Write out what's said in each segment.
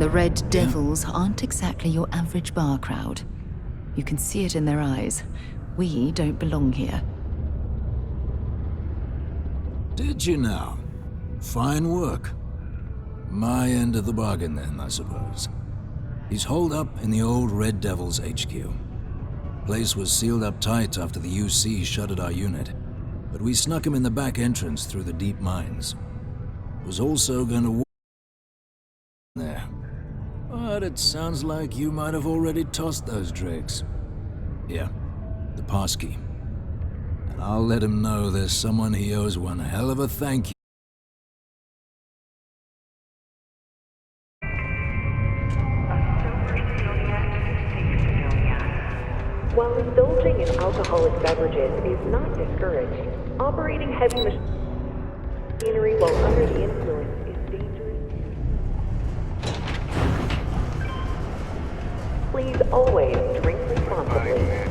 The Red Devils aren't exactly your average bar crowd. You can see it in their eyes. We don't belong here. Did you now? Fine work. My end of the bargain then, I suppose. He's holed up in the old Red Devils HQ. Place was sealed up tight after the UC shuttered our unit, but we snuck him in the back entrance through the deep mines. Was also gonna work there. But it sounds like you might have already tossed those drakes. Here, the passkey. And I'll let him know there's someone he owes one hell of a thank you. While indulging in alcoholic beverages is not discouraged, operating heavy machinery while under the influence is dangerous. Please always drink responsibly.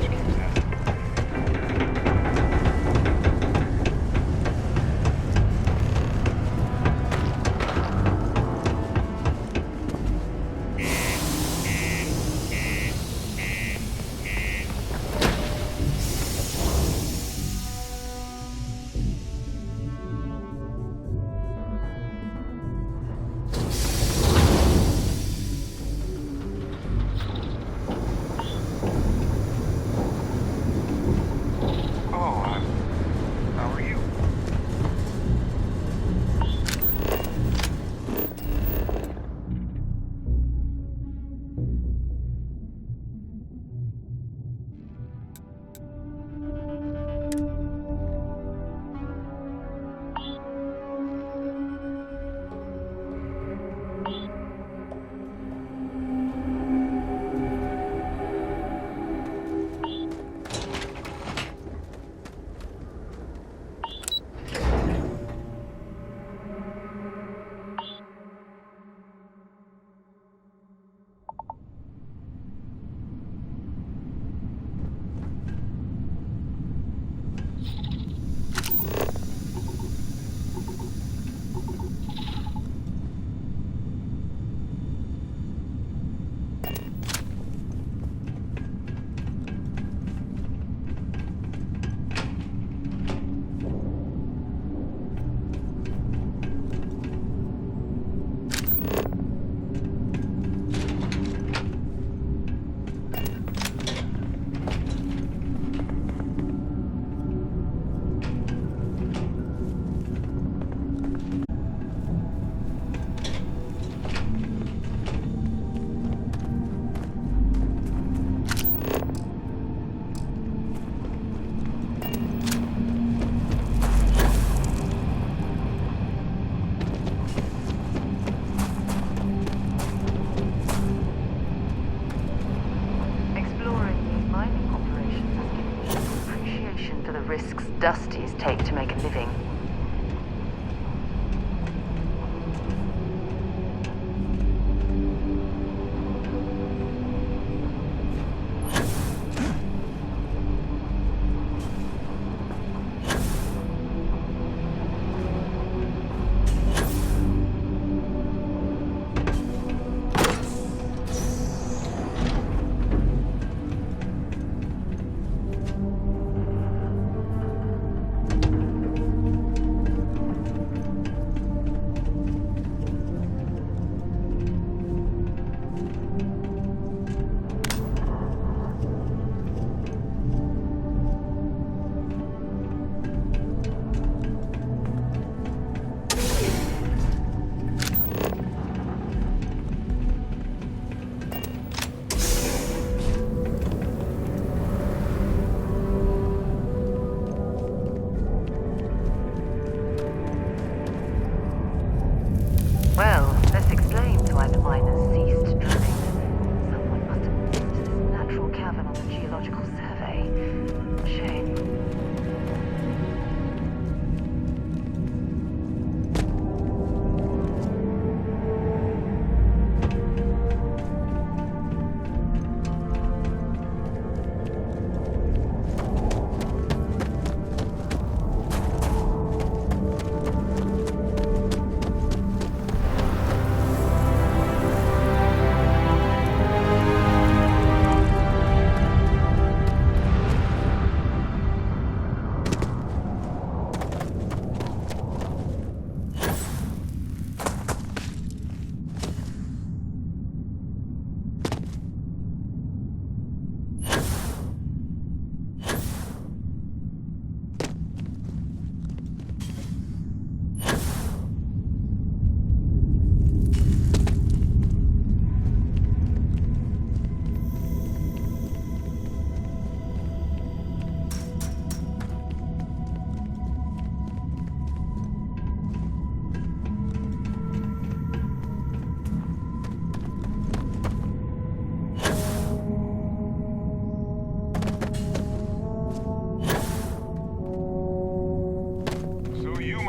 Dusties take to make a living.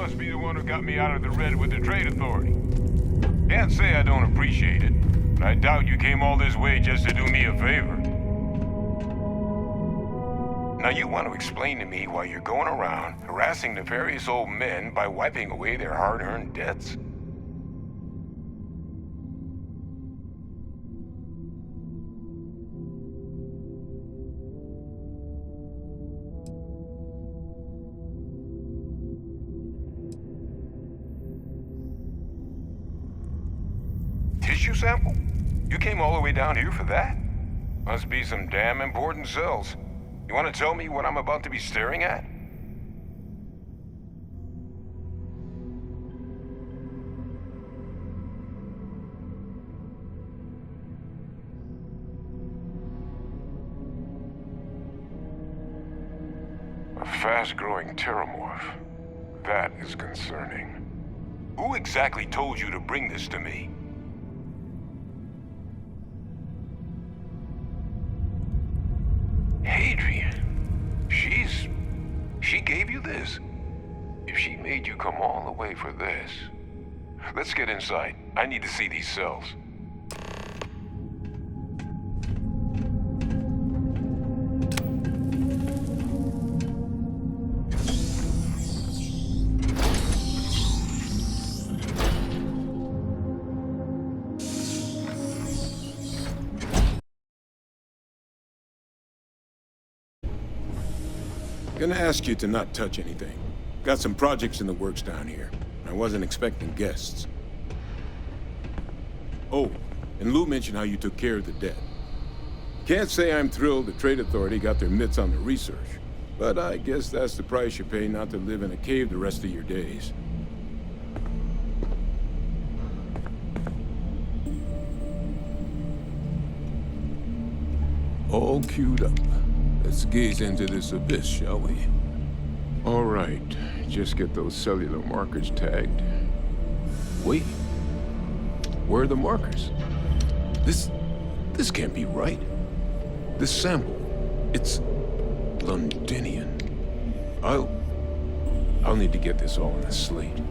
must be the one who got me out of the red with the Trade Authority. Can't say I don't appreciate it, but I doubt you came all this way just to do me a favor. Now you want to explain to me why you're going around harassing nefarious old men by wiping away their hard-earned debts? Tissue sample? You came all the way down here for that? Must be some damn important cells. You want to tell me what I'm about to be staring at? A fast-growing terramorph. That is concerning. Who exactly told you to bring this to me? Adrian. She gave you this? If she made you come all the way for this... Let's get inside. I need to see these cells. Gonna ask you to not touch anything. Got some projects in the works down here. I wasn't expecting guests. Oh, and Lou mentioned how you took care of the dead. Can't say I'm thrilled the Trade Authority got their mitts on the research, but I guess that's the price you pay not to live in a cave the rest of your days. All queued up. Let's gaze into this abyss, shall we? All right, just get those cellular markers tagged. Wait, where are the markers? This can't be right. This sample, it's Londinian. I'll need to get this all on a slate.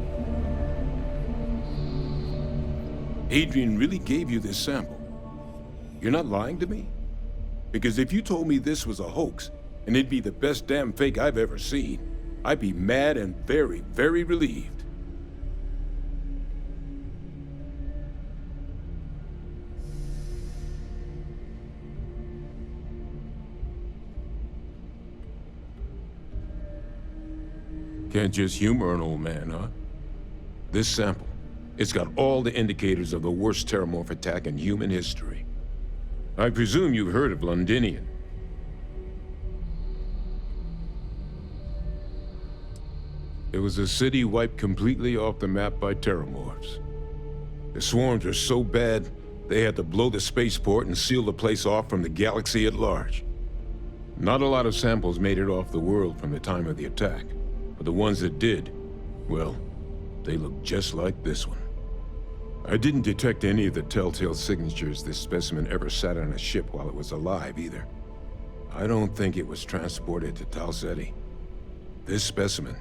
Adrian really gave you this sample. You're not lying to me? Because if you told me this was a hoax, and it'd be the best damn fake I've ever seen, I'd be mad and very, very relieved. Can't just humor an old man, huh? This sample, it's got all the indicators of the worst terramorph attack in human history. I presume you've heard of Londinian. It was a city wiped completely off the map by terramorphs. The swarms were so bad, they had to blow the spaceport and seal the place off from the galaxy at large. Not a lot of samples made it off the world from the time of the attack, but the ones that did, well, they looked just like this one. I didn't detect any of the telltale signatures this specimen ever sat on a ship while it was alive, either. I don't think it was transported to Tal Ceti. This specimen,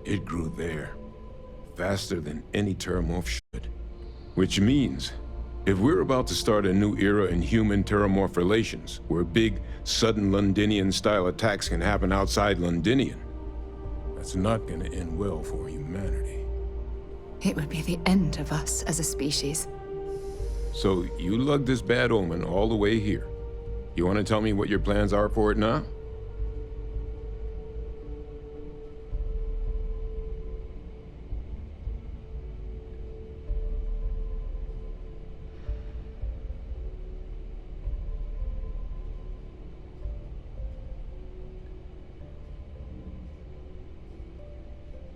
it grew there, faster than any terramorph should. Which means, if we're about to start a new era in human-terramorph relations, where big, sudden Londinian-style attacks can happen outside Londinian, that's not gonna end well for humanity. It would be the end of us as a species. So you lugged this bad omen all the way here. You want to tell me what your plans are for it now?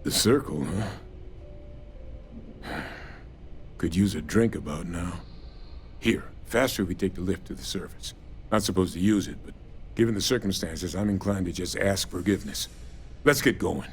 The circle, huh? Could use a drink about now. Here, faster if we take the lift to the surface. Not supposed to use it, but given the circumstances, I'm inclined to just ask forgiveness. Let's get going.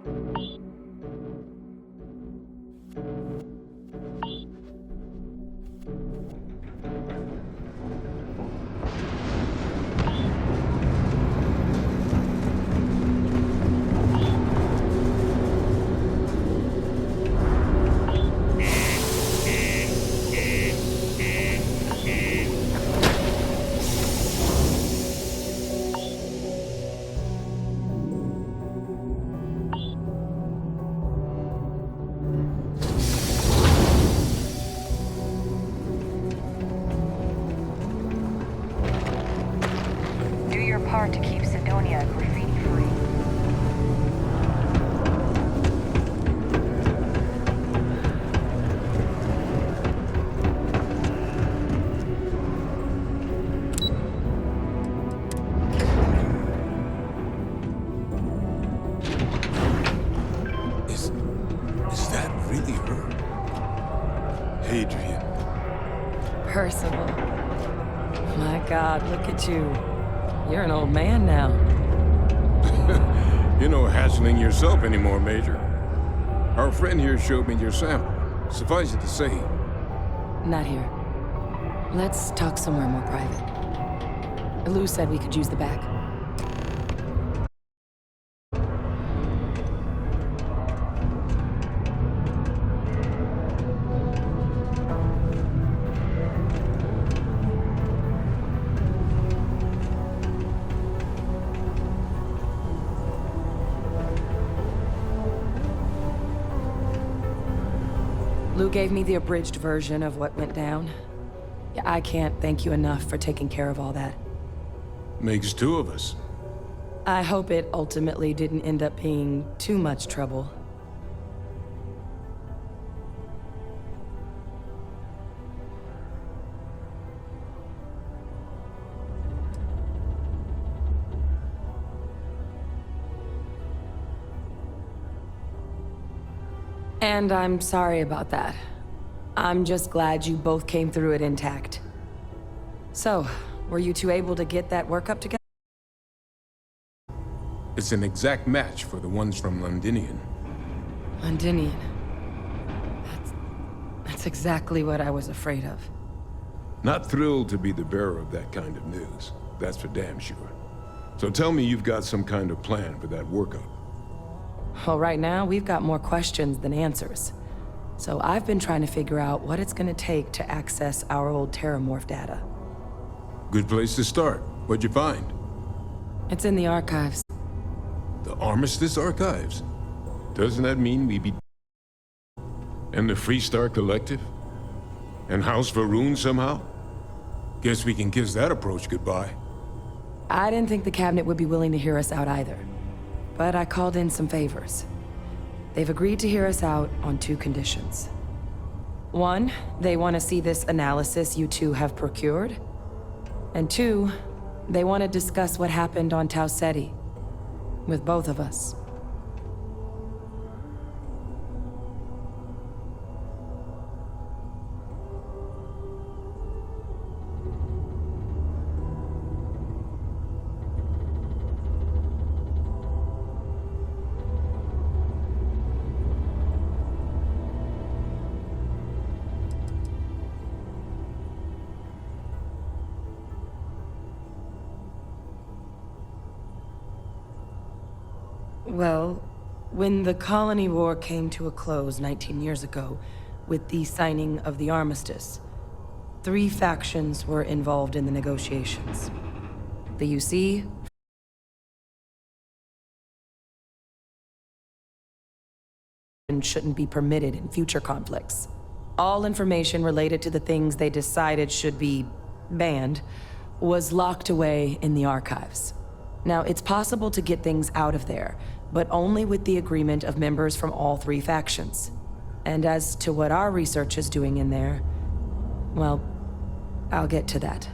Do your part to keep Sidonia graffiti-free. Is that really her? Adrian. Percival. My God, look at you. You're an old man now. You're no hassling yourself anymore, Major. Our friend here showed me your sample. Suffice it to say, Not here. Let's talk somewhere more private. Lou said we could use the back. Lou gave me the abridged version of what went down. Yeah, I can't thank you enough for taking care of all that. makes two of us. I hope it ultimately didn't end up being too much trouble. And I'm sorry about that. I'm just glad you both came through it intact. So, were you two able to get that workup together? It's an exact match for the ones from Londinian. Londinian. That's exactly what I was afraid of. Not thrilled to be the bearer of that kind of news. That's for damn sure. So tell me you've got some kind of plan for that workup. Well, right now, we've got more questions than answers. So I've been trying to figure out what it's gonna take to access our old Terramorph data. Good place to start. What'd you find? It's in the archives. The Armistice Archives? Doesn't that mean we be... And the Freestar Collective? And House Varun somehow? Guess we can kiss that approach goodbye. I didn't think the cabinet would be willing to hear us out either. But I called in some favors. They've agreed to hear us out on two conditions. One, they want to see this analysis you two have procured. And two, they want to discuss what happened on Tau Ceti. With both of us. Well, when the colony war came to a close 19 years ago, with the signing of the armistice, 3 factions were involved in the negotiations. The UC, and shouldn't be permitted in future conflicts. All information related to the things they decided should be banned was locked away in the archives. Now, it's possible to get things out of there, but only with the agreement of members from all 3 factions. And as to what our research is doing in there, well, I'll get to that.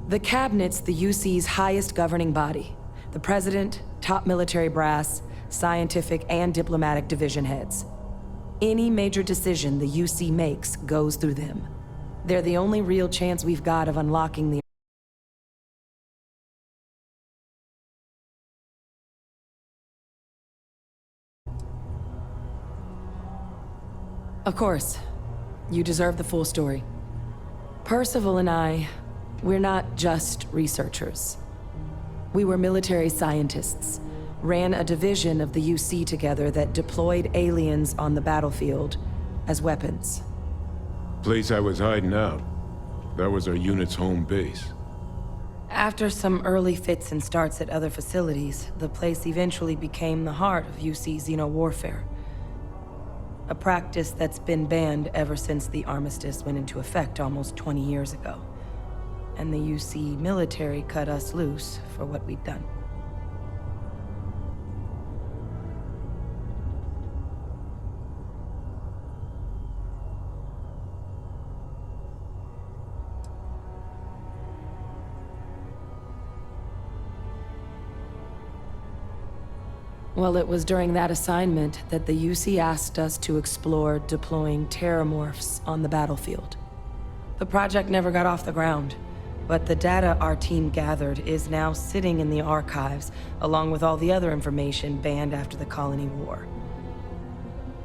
The Cabinet's the UC's highest governing body. The President, top military brass, scientific and diplomatic division heads. Any major decision the UC makes goes through them. They're the only real chance we've got of unlocking the Of course. You deserve the full story. Percival and I, we're not just researchers. We were military scientists, ran a division of the UC together that deployed aliens on the battlefield as weapons. Place I was hiding out. That was our unit's home base. After some early fits and starts at other facilities, the place eventually became the heart of UC xeno-warfare. A practice that's been banned ever since the armistice went into effect almost 20 years ago. And the UC military cut us loose for what we'd done. Well, it was during that assignment that the UC asked us to explore deploying terramorphs on the battlefield. The project never got off the ground, but the data our team gathered is now sitting in the archives, along with all the other information banned after the Colony War.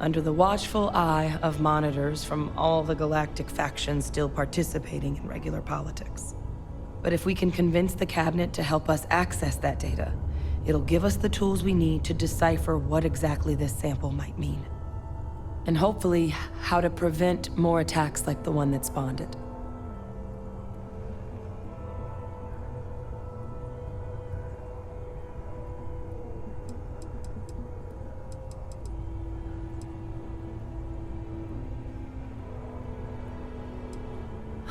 Under the watchful eye of monitors from all the galactic factions still participating in regular politics. But if we can convince the cabinet to help us access that data, it'll give us the tools we need to decipher what exactly this sample might mean. And hopefully, how to prevent more attacks like the one that spawned it.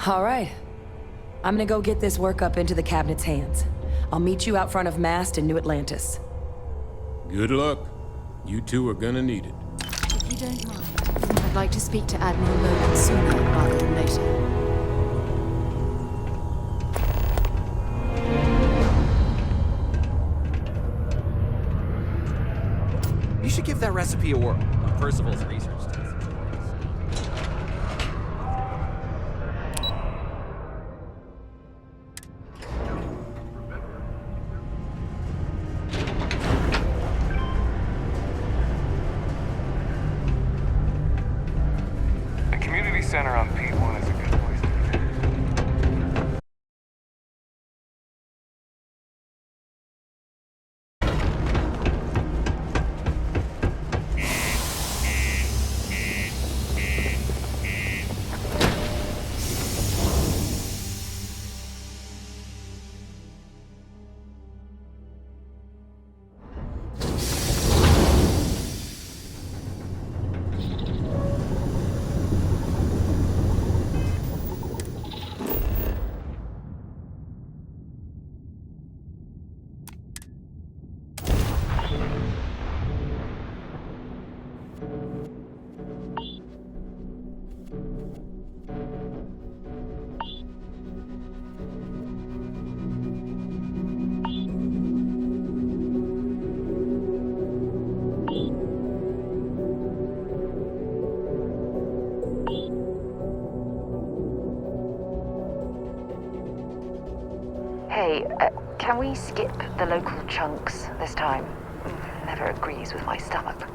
All right. I'm gonna go get this work up into the cabinet's hands. I'll meet you out front of Mast in New Atlantis. Good luck. You two are gonna need it. If you don't mind, I'd like to speak to Admiral Logan sooner rather than later. You should give that recipe a whirl on Percival's research desk. The community center on P1 is a good place to be. Hey, can we skip the local chunks this time? Never agrees with my stomach.